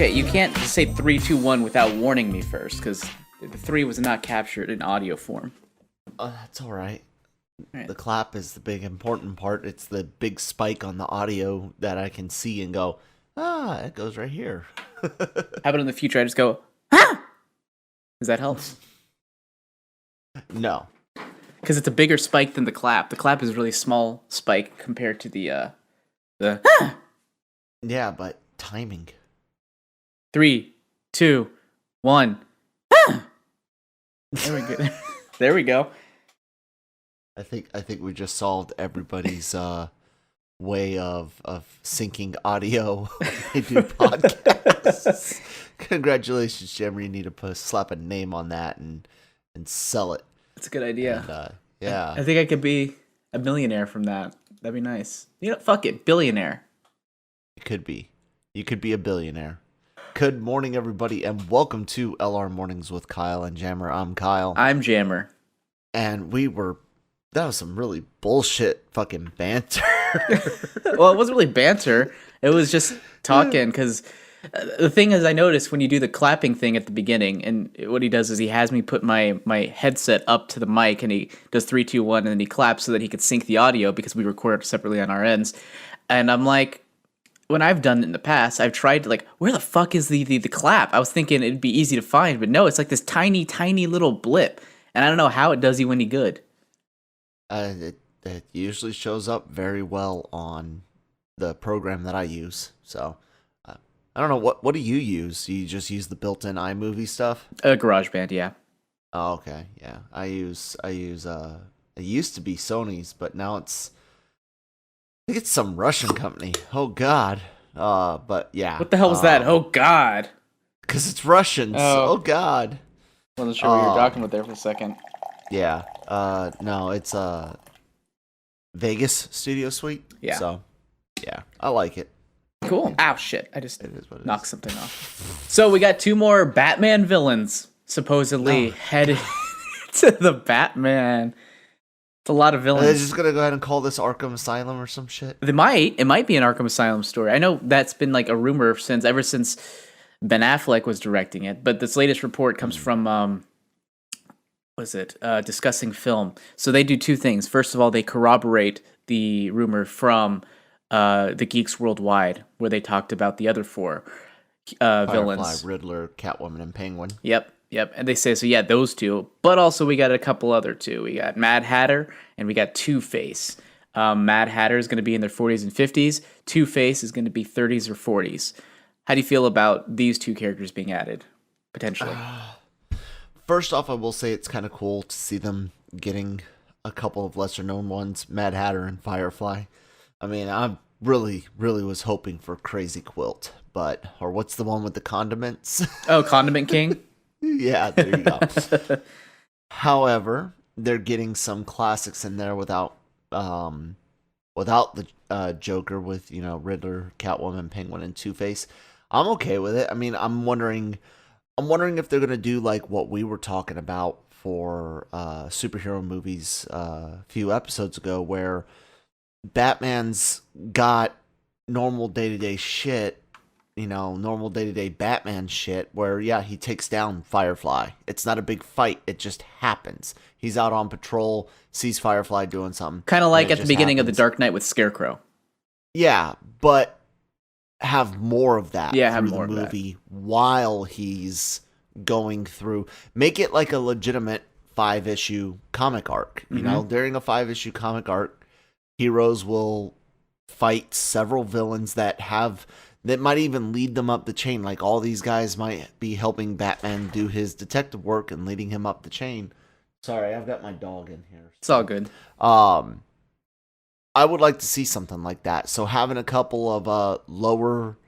Okay, you can't say 3, 2, 1 without warning me first, because the 3 was not captured in audio form. Oh, that's all right. Right. The clap is the big important part. It's the big spike on the audio that I can see and go, it goes right here. How about in the future I just go, ah! Does that help? No. Because it's a bigger spike than the clap. The clap is a really small spike compared to the ah! Yeah, but timing. 3, 2, 1. Ah! There we go. There we go. I think we just solved everybody's way of syncing audio when they do podcasts. Congratulations, Jimmer. You need to slap a name on that and sell it. That's a good idea. And, yeah. I think I could be a millionaire from that. That'd be nice. You know, fuck it, billionaire. It could be. You could be a billionaire. Good morning, everybody, and welcome to LRMornings with Kyle and Jammer. I'm Kyle. I'm Jammer. And that was some really bullshit fucking banter. Well, it wasn't really banter. It was just talking, because the thing is, I noticed when you do the clapping thing at the beginning, and what he does is he has me put my headset up to the mic, and he does 3, 2, 1, and then he claps so that he could sync the audio, because we record separately on our ends. And I'm like, when I've done it in the past, I've tried to, like, where the fuck is the clap? I was thinking it'd be easy to find, but no, it's like this tiny, tiny little blip. And I don't know how it does you any good. It usually shows up very well on the program that I use. So, I don't know, what do you use? You just use the built-in iMovie stuff? GarageBand, yeah. Oh, okay, yeah. I use it used to be Sony's, but now I think it's some Russian company. Oh God. But yeah. What the hell was that? Oh God. Because it's Russians. Oh God. Wasn't sure what you were talking about there for a second. Yeah. No, it's Vegas Studio Suite. Yeah. So, yeah, I like it. Cool. Ow, shit. I just It is what it knocked is. something off. So we got 2 more Batman villains supposedly headed to the Batman. It's a lot of Are villains. they just gonna go ahead and call this Arkham Asylum or some shit? It might be an Arkham Asylum story. I know that's been like a rumor ever since Ben Affleck was directing it, but this latest report comes from Discussing Film. So they do 2 things. First of all, they corroborate the rumor from the Geeks Worldwide, where they talked about the other 4 villains. Firefly, Riddler, Catwoman, and Penguin. Yep. And they say, so yeah, those 2. But also we got a couple other 2. We got Mad Hatter and we got Two-Face. Mad Hatter is going to be in their 40s and 50s. Two-Face is going to be 30s or 40s. How do you feel about these 2 characters being added, potentially? First off, I will say it's kind of cool to see them getting a couple of lesser-known ones, Mad Hatter and Firefly. I mean, I really, really was hoping for Crazy Quilt, or what's the one with the condiments? Oh, Condiment King? Yeah, there you go. However, they're getting some classics in there without the Joker, with Riddler, Catwoman, Penguin, and Two-Face. I'm okay with it. I mean, I'm wondering if they're gonna do like what we were talking about for superhero movies a few episodes ago, where Batman's got normal day-to-day shit. Normal day-to-day Batman shit, where, yeah, he takes down Firefly. It's not a big fight. It just happens. He's out on patrol, sees Firefly doing something. Kind of like at the beginning of The Dark Knight with Scarecrow. Yeah, but have more of that have through more the of that. movie while he's going through. Make it like a legitimate 5-issue comic arc. During a 5-issue comic arc, heroes will fight several villains that might even lead them up the chain. Like, all these guys might be helping Batman do his detective work and leading him up the chain. Sorry, I've got my dog in here. It's all good. I would like to see something like that. So having a couple of lower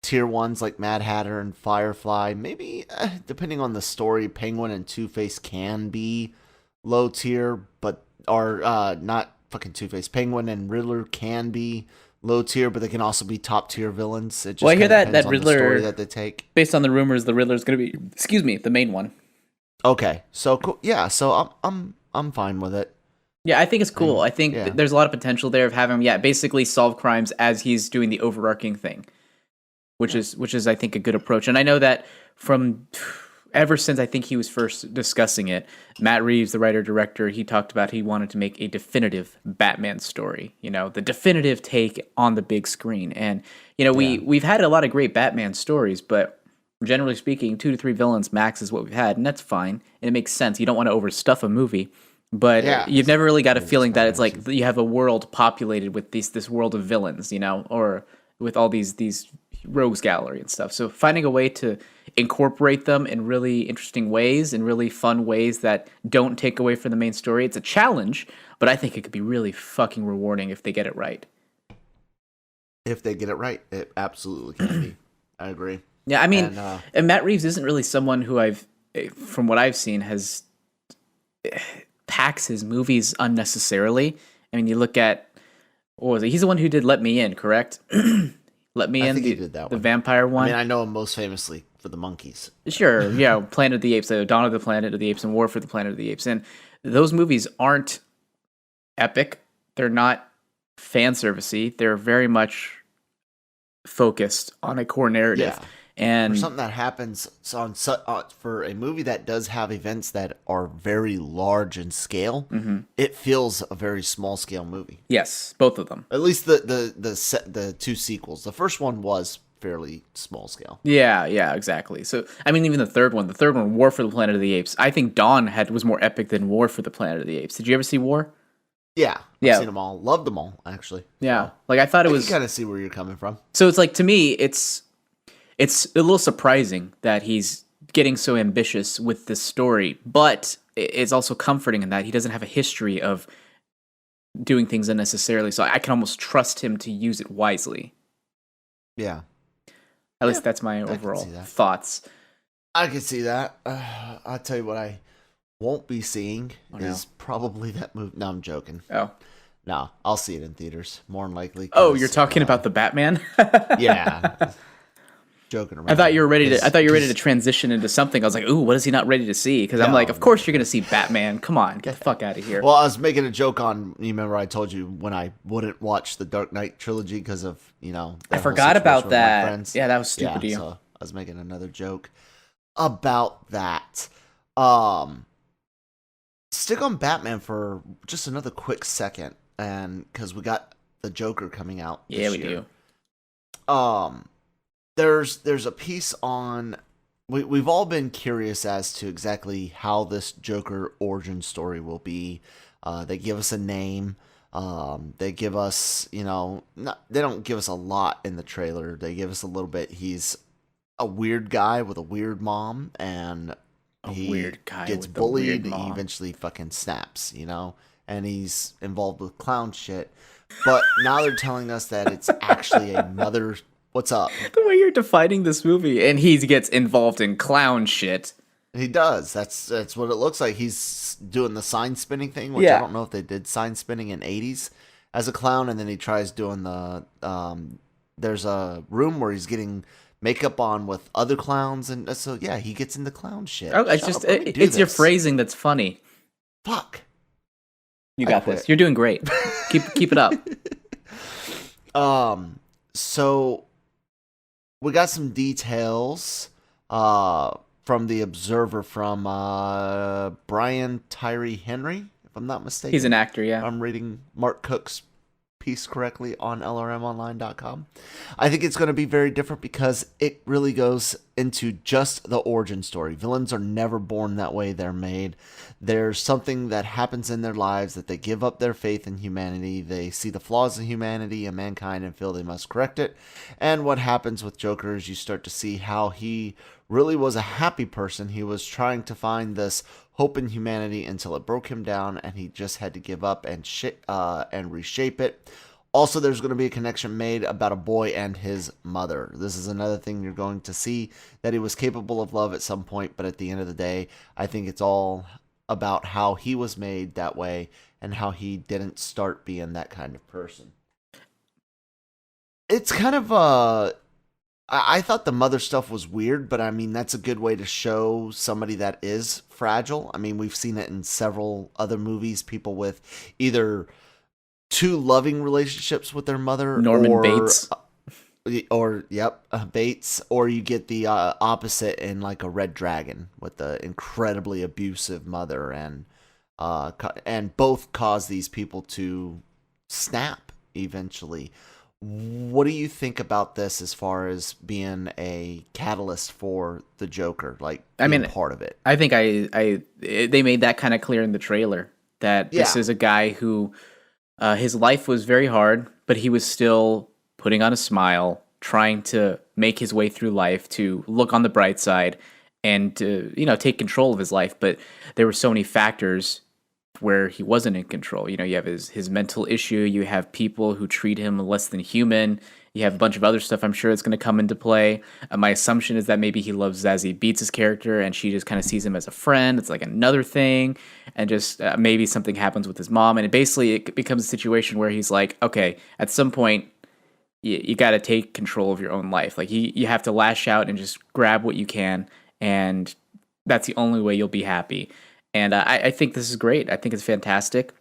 tier ones like Mad Hatter and Firefly, maybe depending on the story, Penguin and Two-Face can be low tier, or not fucking Two-Face. Penguin and Riddler can be low tier, but they can also be top tier villains. It just I hear that on Riddler, the story that they take. Based on the rumors, the Riddler's going to be, the main one. Okay, so cool. Yeah, so I'm fine with it. Yeah, I think it's cool. I think there's a lot of potential there of having him, basically solve crimes as he's doing the overarching thing. which is I think a good approach. And I know that from ever since I think he was first discussing it, Matt Reeves, the writer director, he talked about he wanted to make a definitive Batman story, the definitive take on the big screen. And we've had a lot of great Batman stories, but generally speaking, 2 to 3 villains max is what we've had, and that's fine. And it makes sense. You don't want to overstuff a movie. But you've never really got a feeling that it's like you have a world populated with this world of villains, or with all these rogues gallery and stuff. So finding a way to incorporate them in really interesting ways and really fun ways that don't take away from the main story, it's a challenge, but I think it could be really fucking rewarding if they get it right. If they get it right, it absolutely can be. I agree. Yeah, I mean, and Matt Reeves isn't really someone who from what I've seen, has packs his movies unnecessarily. I mean, you look at, what was it? He's the one who did Let Me In, correct? Let Me In, think he did that the one. vampire one. I mean, I know him most famously for the monkeys. Sure, yeah, Planet of the Apes, Dawn of the Planet of the Apes, and War for the Planet of the Apes. And those movies aren't epic. They're not fan servicey. They're very much focused on a core narrative. Yeah. And for something that happens for a movie that does have events that are very large in scale, it feels a very small scale movie. Yes, both of them. At least the 2 sequels. The first one was fairly small scale. Yeah, exactly. So I mean, even the third one, War for the Planet of the Apes. I think Dawn was more epic than War for the Planet of the Apes. Did you ever see War? Yeah, I've seen them all. Loved them all, actually. Yeah, so, like I thought it was. I kind of see where you're coming from. So it's like, to me, it's a little surprising that he's getting so ambitious with this story, but it's also comforting in that he doesn't have a history of doing things unnecessarily. So I can almost trust him to use it wisely. Yeah. At least that's my overall thoughts. I can see that. I'll tell you what I won't be seeing is probably that movie. No, I'm joking. Oh. No, I'll see it in theaters, more than likely. Oh, you're talking about the Batman? Yeah. Joking around. I thought you were ready to transition into something. I was like, ooh, what is he not ready to see? Because I'm like, of course you're going to see Batman. Come on, get the fuck out of here. Well, I was making a joke on, you remember I told you when I wouldn't watch the Dark Knight trilogy because of, I forgot about that. Yeah, that was stupid of you. So I was making another joke about that. Stick on Batman for just another quick second, and because we got the Joker coming out this year. Yeah, we do. There's a piece on. We've all been curious as to exactly how this Joker origin story will be. They give us a name. They give us, they don't give us a lot in the trailer. They give us a little bit. He's a weird guy with a weird mom, and he gets bullied, and he eventually fucking snaps, and he's involved with clown shit. But now they're telling us that it's actually a mother. What's up? The way you're defining this movie, and he gets involved in clown shit. He does. That's what it looks like. He's doing the sign spinning thing, which I don't know if they did sign spinning in '80s as a clown, and then he tries doing the. There's a room where he's getting makeup on with other clowns, and so he gets into clown shit. Oh, it's your phrasing that's funny. Fuck. You got this. You're doing great. keep it up. So we got some details from the Observer from Brian Tyree Henry, if I'm not mistaken. He's an actor, yeah. I'm reading Mark Cook's piece correctly on LRMonline.com. I think it's going to be very different because it really goes into just the origin story. Villains are never born that way. They're made. There's something that happens in their lives that they give up their faith in humanity. They see the flaws in humanity and mankind and feel they must correct it. And what happens with Joker is you start to see how he really was a happy person. He was trying to find this hope in humanity until it broke him down, and he just had to give up and reshape it. Also, there's going to be a connection made about a boy and his mother. This is another thing you're going to see, that he was capable of love at some point, but at the end of the day, I think it's all about how he was made that way and how he didn't start being that kind of person. It's kind of I thought the mother stuff was weird, but I mean, that's a good way to show somebody that is fragile. I mean, we've seen it in several other movies, people with either too loving relationships with their mother. Norman Bates. or yep, Bates, or you get the opposite in like a Red Dragon with the incredibly abusive mother, and both cause these people to snap eventually. What do you think about this as far as being a catalyst for the Joker, like I being mean, part of it? I think they made that kind of clear in the trailer that this Yeah, is a guy who his life was very hard, but he was still putting on a smile, trying to make his way through life, to look on the bright side, and to take control of his life. But there were so many factors where he wasn't in control. You have his mental issue. You have people who treat him less than human. You have a bunch of other stuff I'm sure that's going to come into play. My assumption is that maybe he loves Zazie Beetz' character and she just kind of sees him as a friend. It's like another thing. And just maybe something happens with his mom. And it becomes a situation where he's like, okay, at some point, you got to take control of your own life. Like you have to lash out and just grab what you can. And that's the only way you'll be happy. And I think this is great. I think it's fantastic.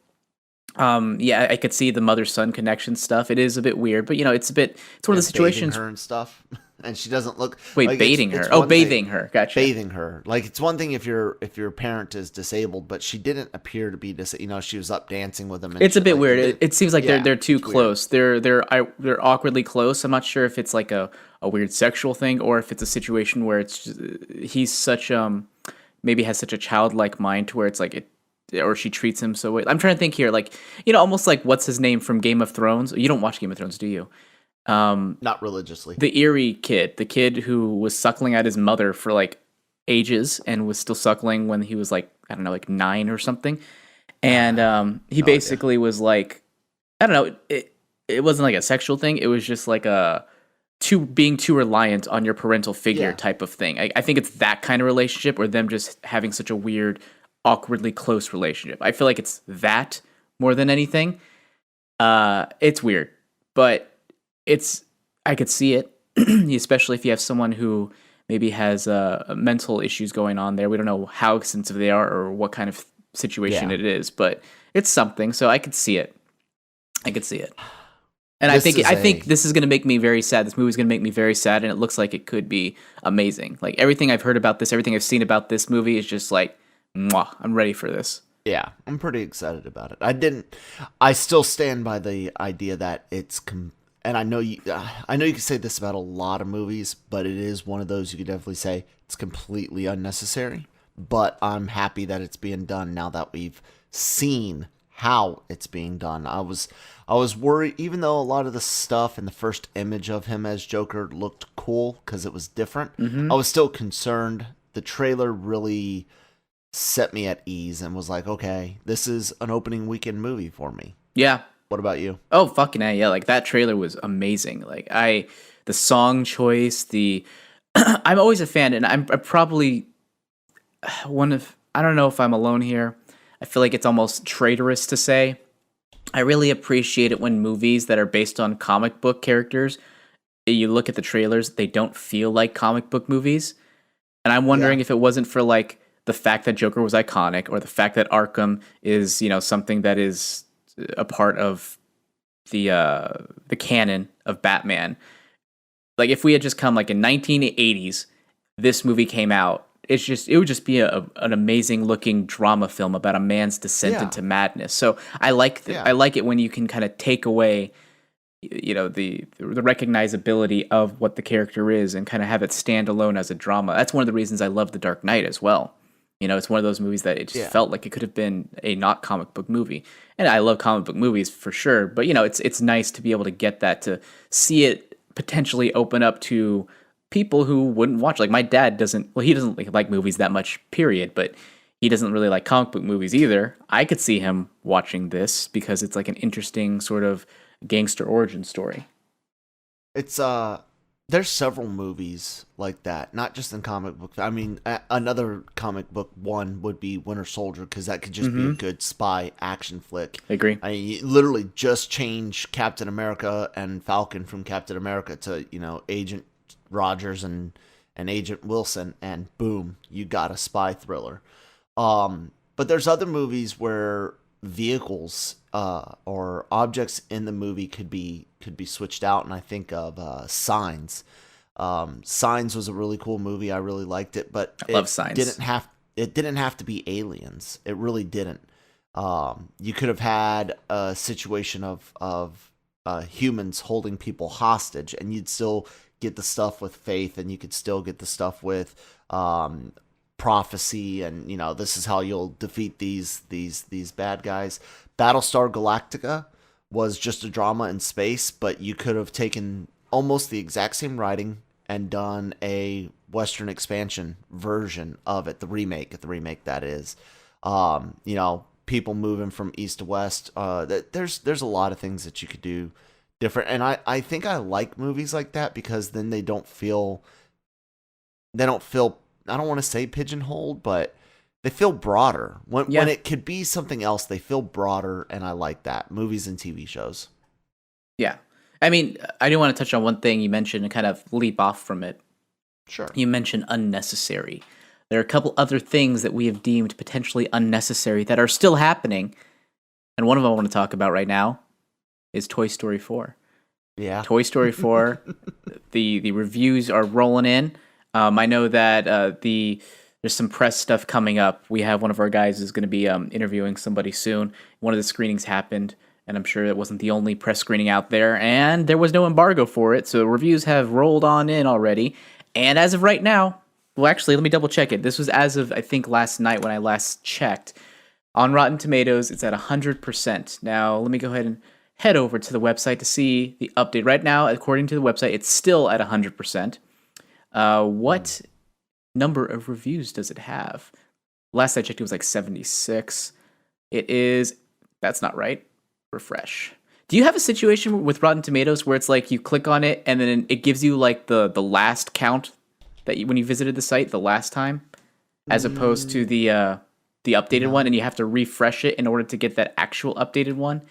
Yeah, I could see the mother son connection stuff. It is a bit weird, but it's one of the bathing situations. her and stuff, and she doesn't look Wait, like baiting her. it's Oh, one thing. bathing her. Gotcha. Bathing her, like it's one thing if your parent is disabled, but she didn't appear to be she was up dancing with him, and It's a shit. bit Like, weird. It seems like yeah, they're too it's weird. close. They're awkwardly close. I'm not sure if it's like a weird sexual thing or if it's a situation where it's just, he's such maybe has such a childlike mind to where it's like it, or she treats him so. I'm trying to think here, like almost like what's his name from Game of Thrones. You don't watch Game of Thrones, do you? Not religiously. The Eerie kid, the kid who was suckling at his mother for like ages and was still suckling when he was like, I don't know, like 9 or something. And he No idea. basically was like, I don't know, it wasn't like a sexual thing. It was just like being too reliant on your parental figure Yeah. type of thing. I think it's that kind of relationship, or them just having such a weird, awkwardly close relationship. I feel like it's that more than anything. It's weird, but I could see it, especially if you have someone who maybe has mental issues going on there. We don't know how extensive they are or what kind of situation Yeah. it is, but it's something. So I could see it. I could see it. And This I is think a- this is going to make me very sad. This movie is going to make me very sad, and it looks like it could be amazing. Like everything I've heard about this, everything I've seen about this movie is just like, mwah, I'm ready for this. Yeah, I'm pretty excited about it. I still stand by the idea that and I know you can say this about a lot of movies, but it is one of those you could definitely say it's completely unnecessary. But I'm happy that it's being done now that we've seen how it's being done. I was worried, even though a lot of the stuff in the first image of him as Joker looked cool because it was different. I was still concerned. The trailer really set me at ease and was like, okay, this is an opening weekend movie for me. Yeah. What about you? Oh, fucking A, yeah. Like that trailer was amazing. The song choice, I'm always a fan, and I'm probably I don't know if I'm alone here. I feel like it's almost traitorous to say. I really appreciate it when movies that are based on comic book characters, you look at the trailers, they don't feel like comic book movies. And I'm wondering if it wasn't for like the fact that Joker was iconic, or the fact that Arkham is, something that is a part of the canon of Batman. Like if we had just come like in 1980s, this movie came out, it would just be an amazing looking drama film about a man's descent Yeah. into madness. So I like Yeah. I like it when you can kind of take away the recognizability of what the character is and kind of have it stand alone as a drama. That's one of the reasons I love The Dark Knight as well. It's one of those movies that it just felt like it could have been a not comic book movie. And I love comic book movies for sure, but it's nice to be able to get that, to see it potentially open up to people who wouldn't watch. Like my dad doesn't like movies that much, period, but he doesn't really like comic book movies either. I could see him watching this because it's like an interesting sort of gangster origin story. It's there's several movies like that, not just in comic books. I mean, another comic book one would be Winter Soldier, because that could just be a good spy action flick. I agree. I mean, you literally just change Captain America and Falcon from Captain America to Agent Rogers and Agent Wilson, and boom, you got a spy thriller. But there's other movies where vehicles or objects in the movie could be switched out, and I think of Signs. Signs was a really cool movie. I really liked it, but I love Signs. It didn't have to be aliens. It really didn't. You could have had a situation of humans holding people hostage, and you'd still get the stuff with faith, and you could still get the stuff with prophecy, and this is how you'll defeat these bad guys. Battlestar Galactica was just a drama in space, but you could have taken almost the exact same writing and done a Western expansion version of it, the remake that is. People moving from east to west. There's a lot of things that you could do different, and I think I like movies like that because then they don't feel I don't want to say pigeonholed, but they feel broader. When it could be something else, they feel broader, and I like that. Movies and TV shows. Yeah. I mean, I do want to touch on one thing you mentioned and kind of leap off from it. Sure. You mentioned unnecessary. There are a couple other things that we have deemed potentially unnecessary that are still happening. And one of them I want to talk about right now is Toy Story 4. Yeah. Toy Story 4, the reviews are rolling in. I know that there's some press stuff coming up. We have one of our guys is going to be interviewing somebody soon. One of the screenings happened, and I'm sure it wasn't the only press screening out there, and there was no embargo for it, so reviews have rolled on in already. And as of right now, well, actually, let me double check it. This was as of, I think, last night when I last checked. On Rotten Tomatoes, it's at 100%. Now, let me go ahead and head over to the website to see the update. Right now, according to the website, it's still at 100%. What number of reviews does it have? Last I checked, it was like 76. That's not right. Refresh. Do you have a situation with Rotten Tomatoes where it's like you click on it and then it gives you like the last count when you visited the site the last time, as opposed to the updated one, and you have to refresh it in order to get that actual updated one?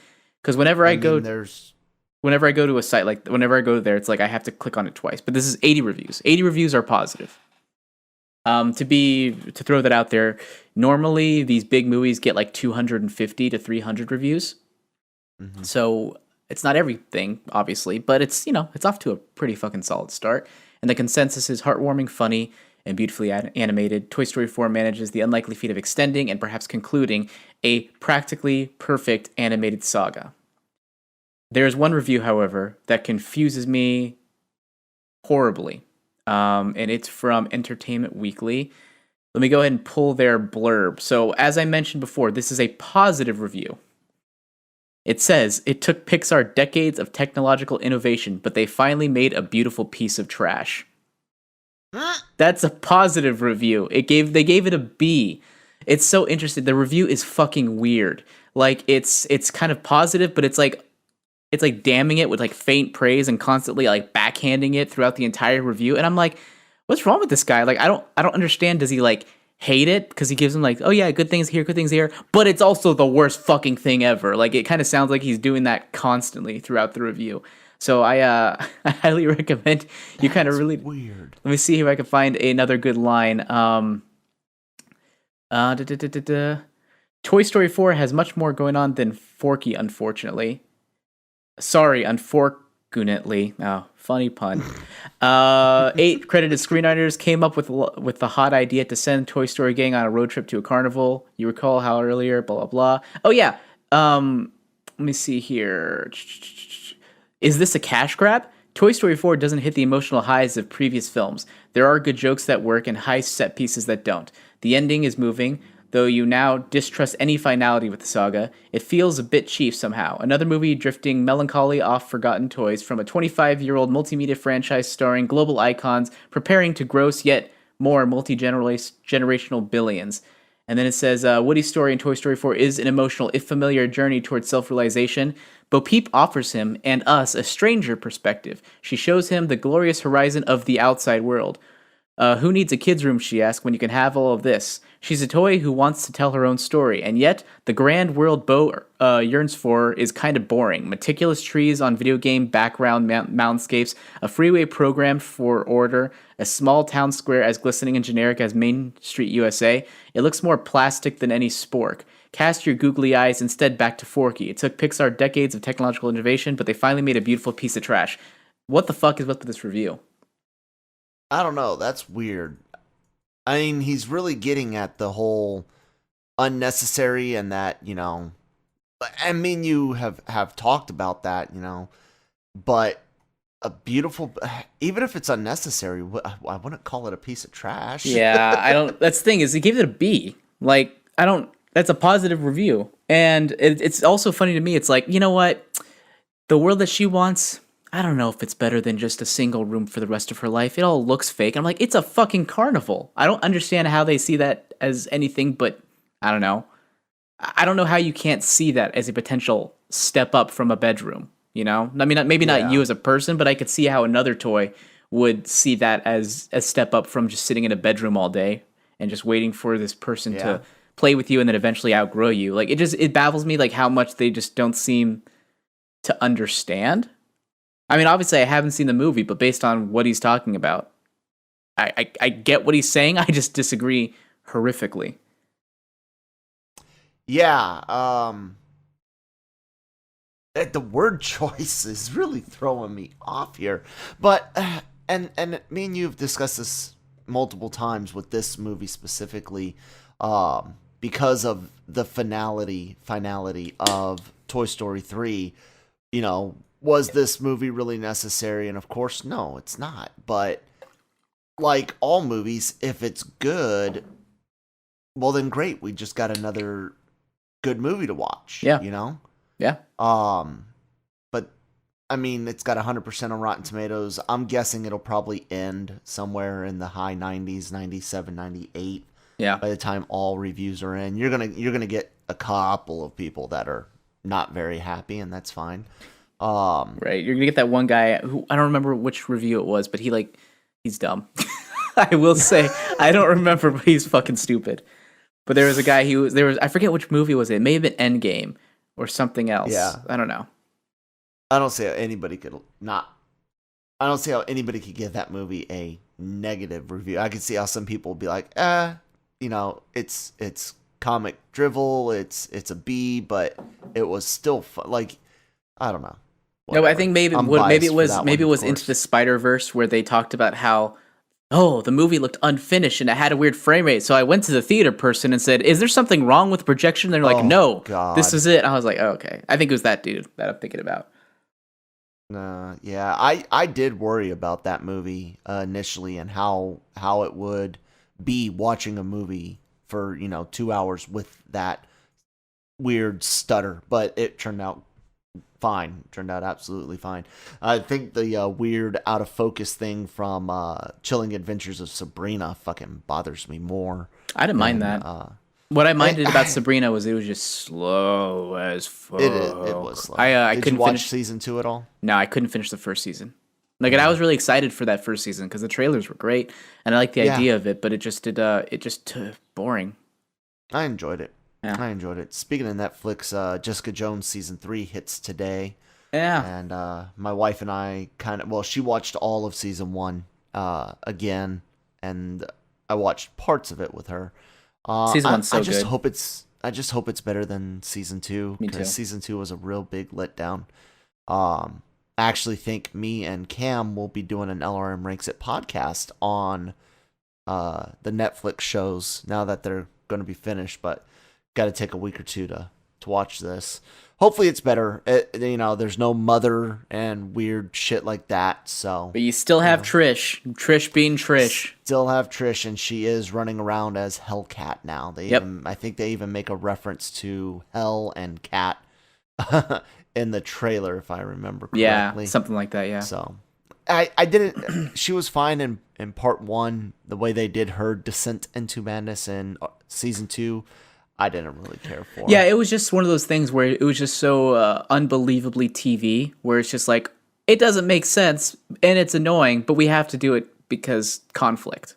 Because whenever I go to a site, like whenever I go there, it's like I have to click on it twice. But this is 80 reviews. 80 reviews are positive. To throw that out there, normally these big movies get like 250 to 300 reviews. Mm-hmm. So it's not everything, obviously, but it's off to a pretty fucking solid start. And the consensus is heartwarming, funny, and beautifully animated. Toy Story 4 manages the unlikely feat of extending and perhaps concluding a practically perfect animated saga. There's one review, however, that confuses me horribly, and it's from Entertainment Weekly. Let me go ahead and pull their blurb. So, as I mentioned before, this is a positive review. It says, it took Pixar decades of technological innovation, but they finally made a beautiful piece of trash. That's a positive review. They gave it a B. It's so interesting. The review is fucking weird. Like, it's kind of positive, but it's like damning it with like faint praise and constantly like backhanding it throughout the entire review. And I'm like, what's wrong with this guy? Like, I don't understand. Does he like hate it because he gives him like, oh yeah, good things here, but it's also the worst fucking thing ever. Like, it kind of sounds like he's doing that constantly throughout the review. So I highly recommend you kind of really weird. Let me see if I can find another good line. Toy Story 4 has much more going on than Forky, unfortunately. Sorry, unfortunately. Oh, funny pun. 8 credited screenwriters came up with the hot idea to send Toy Story gang on a road trip to a carnival. You recall how earlier, blah, blah, blah. Oh, yeah. Let me see here. Is this a cash grab? Toy Story 4 doesn't hit the emotional highs of previous films. There are good jokes that work and high set pieces that don't. The ending is moving, though you now distrust any finality with the saga. It feels a bit cheap somehow. Another movie drifting melancholy off forgotten toys from a 25-year-old multimedia franchise starring global icons preparing to gross yet more multi-generational billions. And then it says, Woody's story in Toy Story 4 is an emotional, if familiar, journey towards self-realization. Bo Peep offers him and us a stranger perspective. She shows him the glorious horizon of the outside world. Who needs a kid's room, she asks, when you can have all of this? She's a toy who wants to tell her own story, and yet the grand world Bo yearns for is kind of boring. Meticulous trees on video game background moundscapes, a freeway programmed for order, a small town square as glistening and generic as Main Street USA. It looks more plastic than any spork. Cast your googly eyes instead back to Forky. It took Pixar decades of technological innovation, but they finally made a beautiful piece of trash. What the fuck is up with this review? I don't know. That's weird. I mean, he's really getting at the whole unnecessary and that, I mean, you have talked about that, but a beautiful, even if it's unnecessary, I wouldn't call it a piece of trash. Yeah, I don't. That's the thing is, he gave it a B. Like, I don't. That's a positive review, and it's also funny to me. It's like, you know what, the world that she wants. I don't know if it's better than just a single room for the rest of her life. It all looks fake. I'm like, it's a fucking carnival. I don't understand how they see that as anything but, I don't know. I don't know how you can't see that as a potential step up from a bedroom, I mean, maybe not you as a person, but I could see how another toy would see that as a step up from just sitting in a bedroom all day and just waiting for this person to play with you and then eventually outgrow you. Like, it baffles me, like, how much they just don't seem to understand. I mean, obviously, I haven't seen the movie, but based on what he's talking about, I get what he's saying. I just disagree horrifically. Yeah. The word choice is really throwing me off here. But, and me and you have discussed this multiple times with this movie specifically, because of the finality of Toy Story 3, was this movie really necessary? And of course, no, it's not. But like all movies, if it's good, well then great. We just got another good movie to watch. Yeah. Yeah. But I mean, it's got 100% on Rotten Tomatoes. I'm guessing it'll probably end somewhere in the high 90s, 97, 98. Yeah. By the time all reviews are in, you're gonna get a couple of people that are not very happy, and that's fine. Right, you're gonna get that one guy who I don't remember which review it was, but he's dumb. I will say I don't remember, but he's fucking stupid. But there was a guy I forget which movie was it. It may have been Endgame or something else. Yeah, I don't know. I don't see how anybody could give that movie a negative review. I could see how some people would be like, it's comic drivel, it's a B, but it was still fun. Like, I don't know. Whatever. No, I think maybe it was Into the Spider-Verse where they talked about how, the movie looked unfinished and it had a weird frame rate. So I went to the theater person and said, "Is there something wrong with the projection?" And they're like, "No, God. This is it." And I was like, okay. I think it was that dude that I'm thinking about. Yeah, I did worry about that movie initially and how it would be watching a movie for 2 hours with that weird stutter, but it turned out fine. Turned out absolutely fine. I think the weird out of focus thing from Chilling Adventures of Sabrina fucking bothers me more. I didn't mind that. What I minded about Sabrina was it was just slow as fuck. It was slow. I Did couldn't you watch finish season 2 at all? No, I couldn't finish the first season. Like, and I was really excited for that first season because the trailers were great and I liked the idea of it, but it just boring. I enjoyed it. Yeah. I enjoyed it. Speaking of Netflix, Jessica Jones season 3 hits today. Yeah. And my wife and I she watched all of season 1 again, and I watched parts of it with her. Season 1's so I just good. I just hope it's better than season 2 Me too. because season 2 was a real big letdown. I actually think me and Cam will be doing an LRM Ranks It podcast on the Netflix shows now that they're going to be finished, but got to take a week or two to watch this. Hopefully it's better. There's no mother and weird shit like that. So, but you still have Trish. Trish being Trish. Still have Trish, and she is running around as Hellcat now. I think they even make a reference to Hell and Cat in the trailer, if I remember correctly. Yeah, something like that. Yeah. So, I didn't. She was fine in part 1. The way they did her descent into madness in season 2. I didn't really care for. Yeah, it was just one of those things where it was just so unbelievably TV, where it's just like, it doesn't make sense, and it's annoying, but we have to do it because conflict.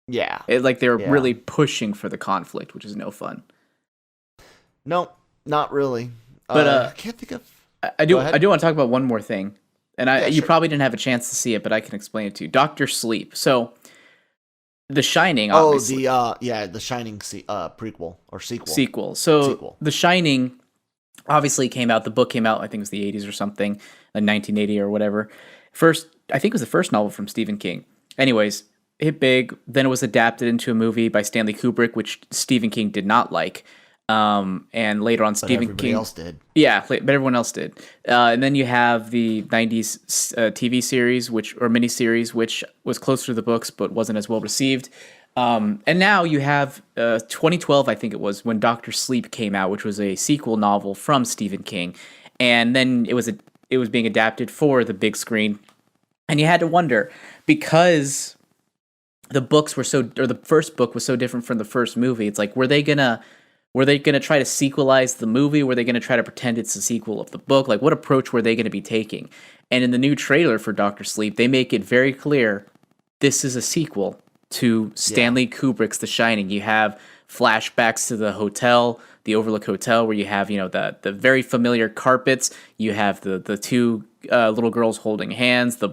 Yeah. Like they're Yeah. really pushing for the conflict, which is no fun. No, not really. But I can't think of. I Go do ahead. want to talk about one more thing, and Yeah, you sure. probably didn't have a chance to see it, but I can explain it to you. Doctor Sleep. So, The Shining, Oh, obviously the Shining prequel or sequel. sequel. So, Sequel. The Shining obviously came out. The book came out. I think it was the 80s or something, like 1980 or whatever. First, I think it was the first novel from Stephen King. Anyways, hit big. Then it was adapted into a movie by Stanley Kubrick, which Stephen King did not like. And later on, But Stephen everybody King. else did. Yeah, but everyone else did. And then you have the 90s TV series, or miniseries, which was closer to the books but wasn't as well received. And now you have 2012, I think it was, when Doctor Sleep came out, which was a sequel novel from Stephen King. And then it was being adapted for the big screen. And you had to wonder, because the first book was so different from the first movie, it's like, were they gonna try to sequelize the movie? Were they gonna try to pretend it's a sequel of the book? Like, what approach were they gonna be taking? And in the new trailer for Doctor Sleep, they make it very clear this is a sequel to Stanley Kubrick's The Shining. You have flashbacks to the hotel, the Overlook Hotel, where you have, the very familiar carpets. You have the two little girls holding hands, the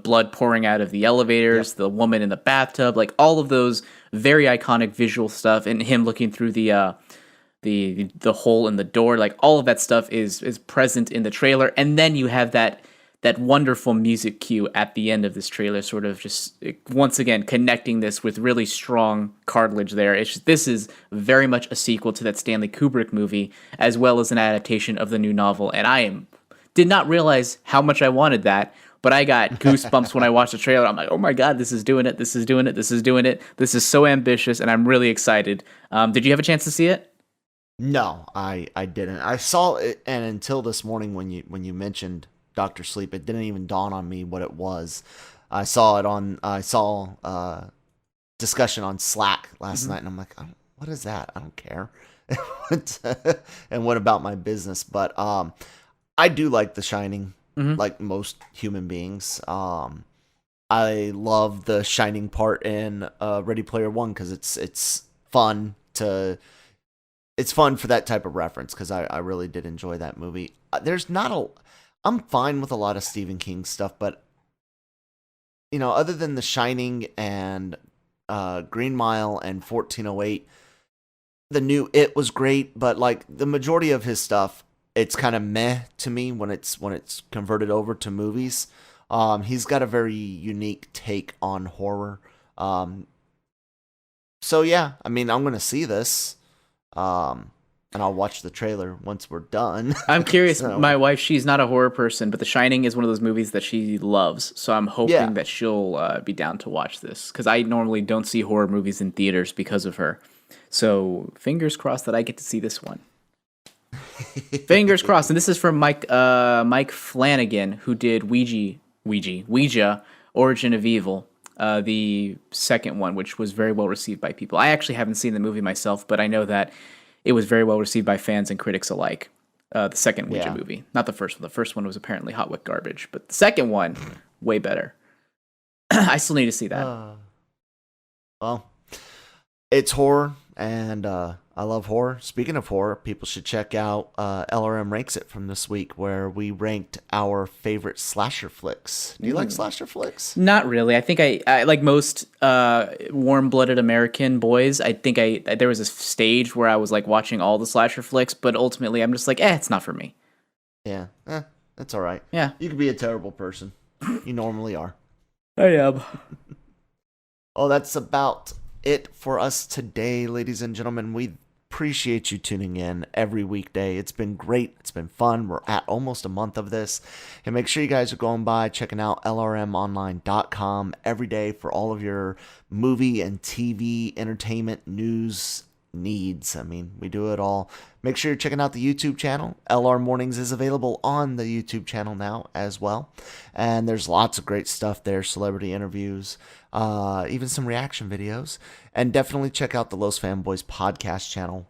blood pouring out of the elevators, the woman in the bathtub, like all of those very iconic visual stuff, and him looking through the hole in the door, like all of that stuff is present in the trailer. And then you have that wonderful music cue at the end of this trailer, sort of just once again connecting this with really strong cartilage there. This is very much a sequel to that Stanley Kubrick movie, as well as an adaptation of the new novel. And did not realize how much I wanted that, but I got goosebumps when I watched the trailer. I'm like, oh my God, this is doing it. This is doing it. This is doing it. This is so ambitious, and I'm really excited. Did you have a chance to see it? No, I didn't. I saw it, and until this morning when you mentioned Doctor Sleep, it didn't even dawn on me what it was. I saw discussion on Slack last night, and I'm like, what is that? I don't care. And what about my business? But I do like The Shining, like most human beings. I love the Shining part in Ready Player One because it's fun for that type of reference, because I really did enjoy that movie. I'm fine with a lot of Stephen King stuff, but other than The Shining and Green Mile and 1408, the new It was great, but like the majority of his stuff, it's kind of meh to me when it's converted over to movies. He's got a very unique take on horror. So yeah, I mean, I'm gonna see this. And I'll watch the trailer once we're done. I'm curious. So, my wife, she's not a horror person, but The Shining is one of those movies that she loves. So I'm hoping that she'll be down to watch this, because I normally don't see horror movies in theaters because of her. So fingers crossed that I get to see this one. Fingers crossed. And this is from Mike Flanagan, who did Ouija, Origin of Evil, the second one, which was very well received by people. I actually haven't seen the movie myself, but I know that it was very well received by fans and critics alike. The second Ouija movie, not the first one. The first one was apparently hot wet garbage, but the second one, way better. I still need to see that. Well, it's horror, and I love horror. Speaking of horror, people should check out LRM Ranks It from this week, where we ranked our favorite slasher flicks. Do you like slasher flicks? Not really. I think I like most warm-blooded American boys. I think there was a stage where I was like watching all the slasher flicks, but ultimately I'm just like, it's not for me. Yeah, that's all right. Yeah. You could be a terrible person. You normally are. I am. Oh, that's about it for us today, ladies and gentlemen. We appreciate you tuning in every weekday. It's been great. It's been fun. We're at almost a month of this. And make sure you guys are going by, checking out LRMonline.com every day for all of your movie and TV entertainment news needs. I mean, we do it all. Make sure you're checking out the YouTube channel. LR Mornings is available on the YouTube channel now as well. And there's lots of great stuff there. Celebrity interviews, even some reaction videos. And definitely check out the Los Fanboys podcast channel.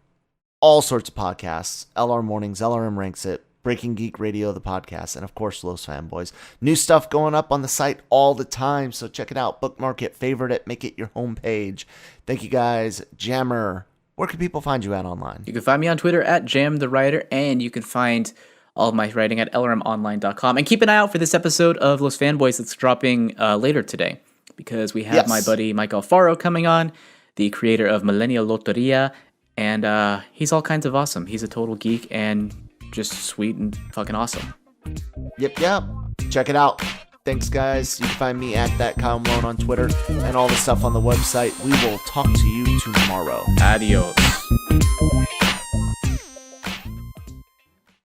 All sorts of podcasts. LR Mornings, LRM Ranks It, Breaking Geek Radio, the podcast, and of course, Los Fanboys. New stuff going up on the site all the time, so check it out. Bookmark it, favorite it, make it your homepage. Thank you guys. Jammer, where can people find you at online? You can find me on Twitter at JamTheWriter, and you can find all of my writing at LRMonline.com. And keep an eye out for this episode of Los Fanboys that's dropping later today, because we have my buddy Mike Alfaro coming on, the creator of Millennial Loteria, and he's all kinds of awesome. He's a total geek and just sweet and fucking awesome. Yep. Check it out. Thanks, guys. You can find me at that Kyle Malone on Twitter and all the stuff on the website. We will talk to you tomorrow. Adios.